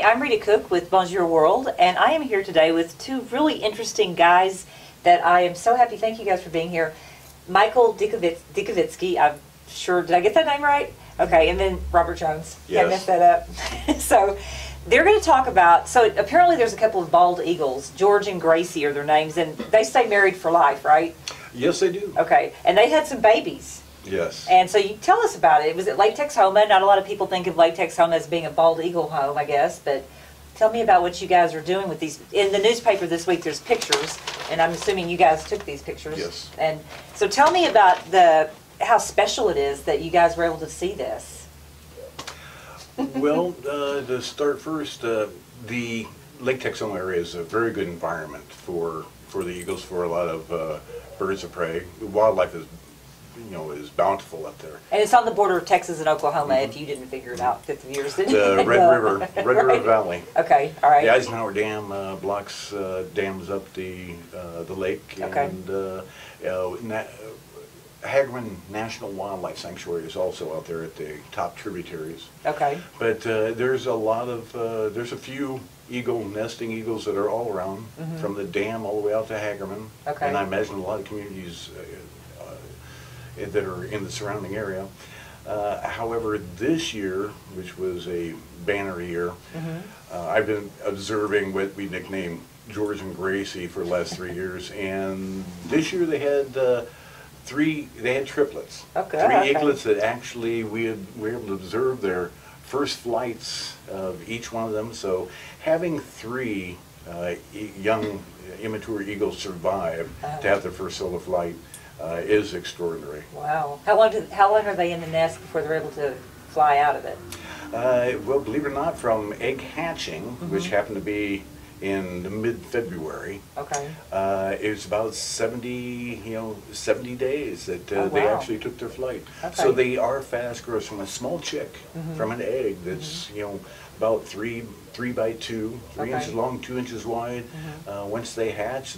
I'm Rita Cook with Bonjour World, and I am here today with two really interesting guys that I am so happy. Thank you guys for being here. Michael Dikovitsky, I'm sure, did I get that name right? Okay, and then Robert Jones. Yes. I messed that up. So they're going to talk about, so apparently there's a couple of bald eagles. George and Gracie are their names, and they stay married for life, right? Yes, they do. Okay, and they had some babies. Yes. And so you tell us about it. It was at Lake Texoma. Not a lot of people think of Lake Texoma as being a bald eagle home, I guess, but tell me about what you guys are doing with these. In the newspaper this week, there's pictures, and I'm assuming you guys took these pictures. Yes. And so tell me about how special it is that you guys were able to see this. Well, to start first, the Lake Texoma area is a very good environment for the eagles, for a lot of birds of prey. The wildlife is bountiful up there. And it's on the border of Texas and Oklahoma, if you didn't figure it out 50 years ago. The Red River Valley. Okay, all right. The Eisenhower Dam dams up the lake. Okay. And Hagerman National Wildlife Sanctuary is also out there at the top tributaries. Okay. But there's a few nesting eagles that are all around, from the dam all the way out to Hagerman. Okay. And I imagine a lot of communities that are in the surrounding area. However, this year, which was a banner year, I've been observing what we nicknamed George and Gracie for the last 3 years, and this year they had triplets. Okay. Three eaglets that actually we were able to observe their first flights of each one of them. So having three young immature eagles survive to have their first solo flight is extraordinary. Wow. How long are they in the nest before they're able to fly out of it? Well, believe it or not, from egg hatching, which happened to be in mid-February, okay, it's about 70 days that oh, they wow. actually took their flight. Okay. So they are fast growers from a small chick, from an egg that's about 3 by 2, 3 Okay. inches long, 2 inches wide. Once they hatch,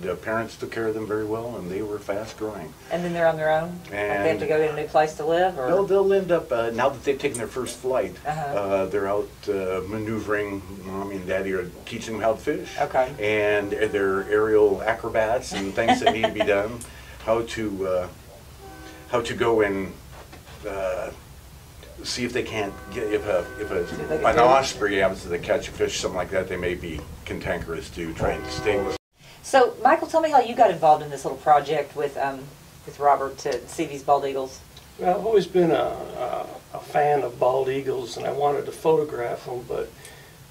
the parents took care of them very well, and they were fast growing. And then they're on their own? Like they have to go get a new place to live? Or? No, they'll end up, now that they've taken their first flight, they're out maneuvering. Mommy and Daddy are teaching them how to fish. Okay. And they're aerial acrobats and things that need to be done. How to go and see if they can't get, if an osprey happens to catch a fish, something like that, they may be cantankerous to try and sting. So, Michael, tell me how you got involved in this little project with Robert to see these bald eagles. Well, I've always been a fan of bald eagles, and I wanted to photograph them, but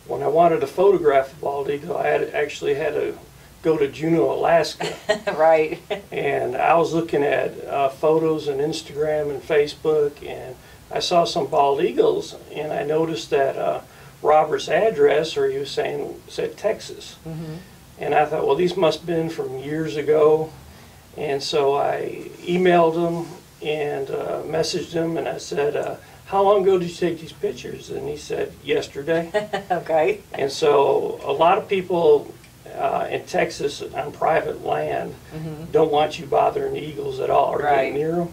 when I wanted to photograph a bald eagle, I actually had to go to Juneau, Alaska. Right. And I was looking at photos on Instagram and Facebook, and I saw some bald eagles, and I noticed that Robert's address, or he was saying, said Texas. And I thought, well, these must have been from years ago. And so I emailed him and messaged him, and I said, how long ago did you take these pictures? And he said, yesterday. Okay. And so a lot of people in Texas on private land don't want you bothering the eagles at all, or getting near them.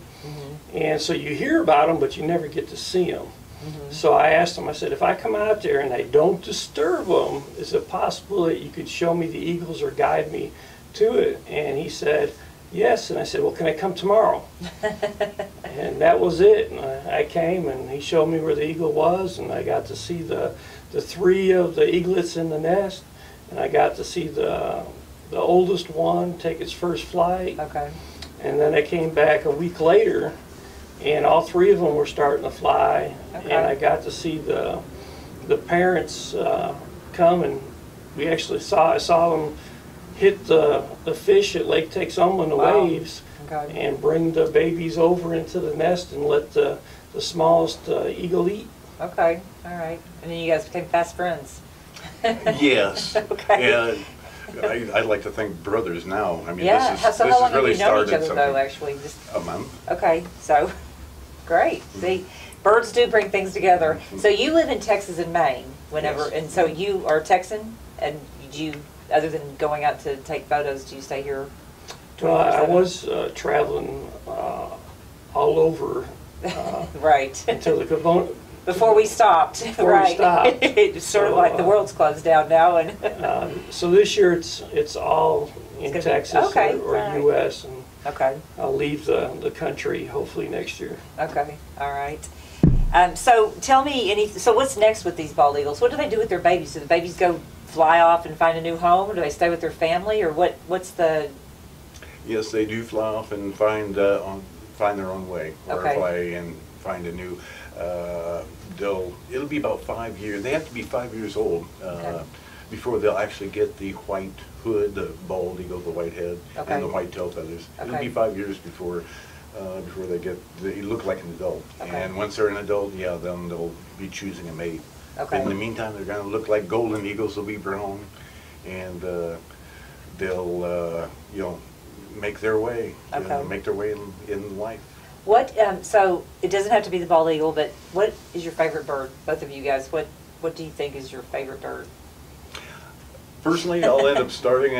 And so you hear about them, but you never get to see them. So I asked him, I said, if I come out there and I don't disturb them, is it possible that you could show me the eagles or guide me to it? And he said, yes. And I said, well, can I come tomorrow? And that was it. And I came, and he showed me where the eagle was, and I got to see the 3 of the eaglets in the nest, and I got to see the oldest one take its first flight. Okay. And then I came back a week later, and all 3 of them were starting to fly. Okay. And I got to see the parents come, and I saw them hit the fish at Lake Texoma in the waves, and bring the babies over into the nest and let the smallest eagle eat. Okay, all right. And then you guys became fast friends. Yes. Okay. Yeah. I'd like to think brothers now. I mean, yeah. this So how long really have you known each started other, though, actually? Just a month. Okay, so great. See, birds do bring things together. So you live in Texas and Maine, Yes. And so you are Texan, and other than going out to take photos, do you stay here? Well, I was traveling all over right. until Before we stopped, Before we right? stopped. It's sort of So, like the world's closed down now, and So this year it's all in gonna be- Texas okay, or all right. U.S. and okay, I'll leave the country hopefully next year. okay, all right. So tell me so what's next with these bald eagles? What do they do with their babies? Do the babies go fly off and find a new home, or do they stay with their family, or what's the? Yes, they do fly off and find their own way, or Okay. fly and find a new. It'll be about 5 years. They have to be 5 years old Okay. before they'll actually get the white hood, the bald eagle, the white head, Okay. and the white tail feathers. It'll Okay. be 5 years before they look like an adult. Okay. And once they're an adult, yeah, then they'll be choosing a mate. Okay. In the meantime, they're going to look like golden eagles. They'll be brown, and they'll make their way. Okay. Make their way in life. What? So it doesn't have to be the bald eagle, but what is your favorite bird? Both of you guys, what do you think is your favorite bird? Personally, I'll end up starting.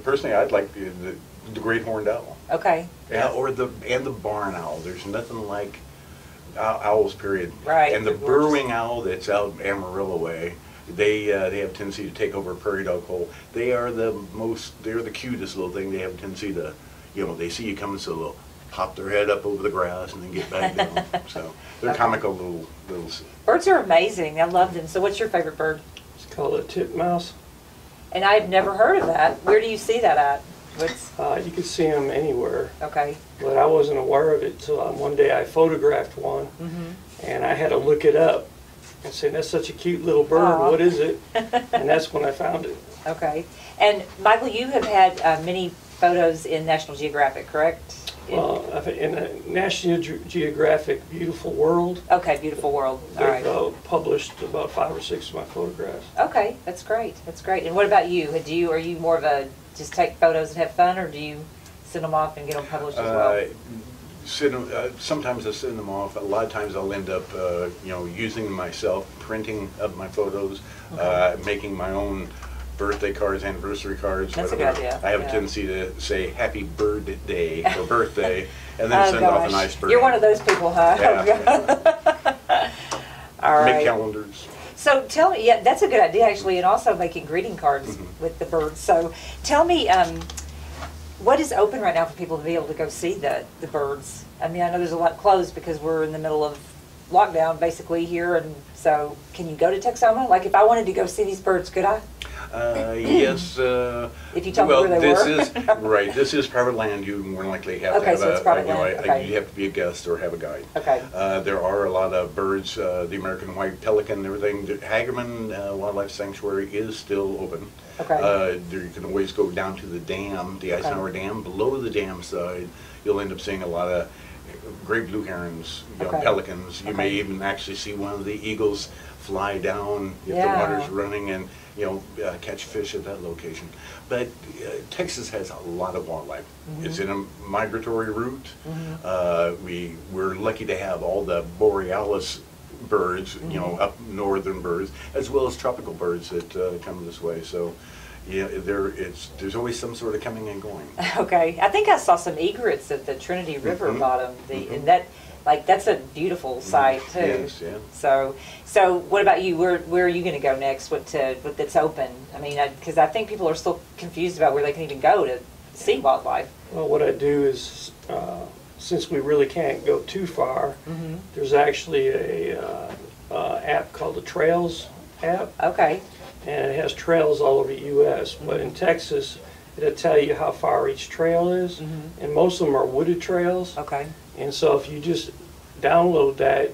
Personally, I'd like the great horned owl. Okay. Yeah, or the barn owl. There's nothing like owls. Period. Right, And the they're gorgeous. burrowing owl that's out Amarillo way. They have a tendency to take over a prairie dog hole. They're the cutest little thing. They have a tendency to, they see you coming, so they'll pop their head up over the grass and then get back down. So they're Okay. comical little. Birds are amazing. I love them. So what's your favorite bird? It's called a titmouse. And I've never heard of that. Where do you see that at? What's You can see them anywhere, okay? but I wasn't aware of it until one day I photographed one, and I had to look it up and say, "That's such a cute little bird. Aw. What is it?" And that's when I found it. Okay. And Michael, you have had many photos in National Geographic, correct? Well, in the National Geographic Beautiful World, Okay, beautiful world. All right. they've published about 5 or 6 of my photographs. Okay, that's great. That's great. And what about you? Are you more of a just take photos and have fun, or do you send them off and get them published as well? Sometimes I send them off. A lot of times I'll end up, using them myself, printing up my photos, making my own birthday cards, anniversary cards, That's a whatever. good idea, I have yeah. a tendency to say happy birthday or birthday, and then send off a nice birthday. You're one of those people, huh? Yeah. All right. Make calendars. So tell me, yeah, that's a good idea actually, and also making greeting cards Mm-hmm. with the birds. So tell me, what is open right now for people to be able to go see the birds? I mean, I know there's a lot closed because we're in the middle of lockdown basically here, and so can you go to Texoma? Like if I wanted to go see these birds, could I? Yes. If you tell me where they this were. is right. This is private land. You more than likely have Okay, to have so it's private you know, land, okay. you have to be a guest or have a guide. Okay. There are a lot of birds. The American white pelican, everything. The Hagerman Wildlife Sanctuary is still open. Okay. You can always go down to the dam, the Eisenhower Dam. Below the dam side, you'll end up seeing a lot of great blue herons, Okay. pelicans. You may Okay. even actually see one of the eagles fly down if Yeah. the water's running and catch fish at that location. But Texas has a lot of wildlife. It's in a migratory route. We're lucky to have all the borealis birds, up northern birds, as well as tropical birds that come this way. So, yeah, there's always some sort of coming and going. Okay. I think I saw some egrets at the Trinity River bottom, and that's a beautiful sight too. Yes, yeah. So what about you? Where are you going to go next? What that's open? I mean, because I think people are still confused about where they can even go to see wildlife. Well, what I do is, since we really can't go too far, there's actually a app called the Trails app, Okay. and it has trails all over the U.S. But in Texas, it'll tell you how far each trail is, and most of them are wooded trails. Okay. And so if you just download that,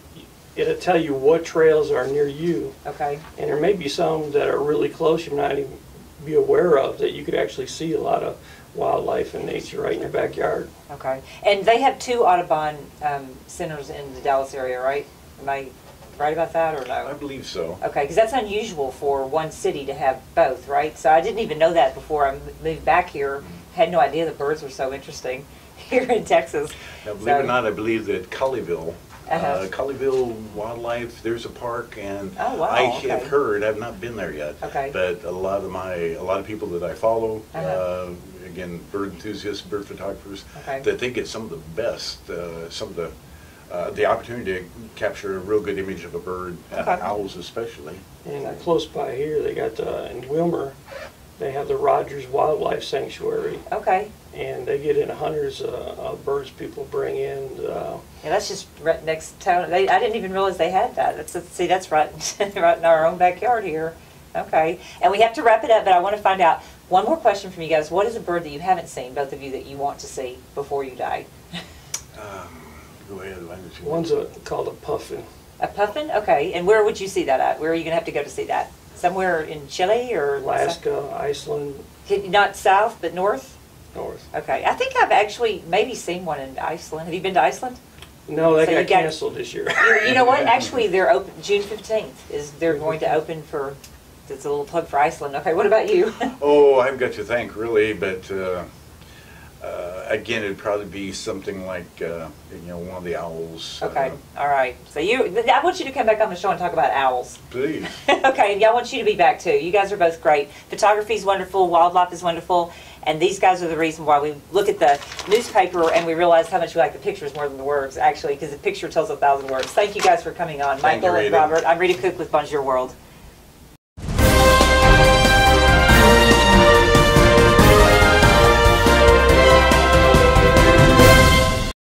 it'll tell you what trails are near you. Okay. And there may be some that are really close you might not even be aware of, that you could actually see a lot of wildlife and nature right in your backyard. Okay. And they have 2 Audubon centers in the Dallas area, right? Am I right about that or I no? believe so. Okay, because that's unusual for one city to have both, right? So I didn't even know that before I moved back here. Had no idea the birds were so interesting here in Texas. Now, believe it or not, I believe that Colleyville, Uh-huh. Colleyville Wildlife, there's a park, and Oh, wow, I okay. have heard, I've not been there yet, Okay. but a lot of people that I follow, Uh-huh. again, bird enthusiasts, bird photographers, Okay. that they get some of the best, some of the the opportunity to capture a real good image of a bird, Okay. owls especially. And close by here, they got, in Wilmer, they have the Rogers Wildlife Sanctuary, Okay. and they get in hundreds of birds people bring in. Yeah, that's just right next town. I didn't even realize they had that. See, that's right, right in our own backyard here. Okay, and we have to wrap it up, but I want to find out one more question from you guys. What is a bird that you haven't seen, both of you, that you want to see before you die? Go ahead, why don't you- One's called a puffin. A puffin? Okay, and where would you see that at? Where are you going to have to go to see that? Somewhere in Chile or Alaska, Iceland, Not south, but north? north. Okay, I think I've actually maybe seen one in Iceland. Have you been to Iceland? No, they So you got got- canceled this year. You know what? Actually, they're open June 15th. They're going to open for. It's a little plug for Iceland. Okay, what about you? Oh, I've got to thank, really, but again, it'd probably be something like, one of the owls. Okay, all right. So I want you to come back on the show and talk about owls. Please. Okay, and I want you to be back too. You guys are both great. Photography is wonderful. Wildlife is wonderful. And these guys are the reason why we look at the newspaper and we realize how much we like the pictures more than the words, actually, because the picture tells 1,000 words. Thank you guys for coming on. Thank you, Michael and Rita. Robert. I'm Rita Cook with Bonjour World.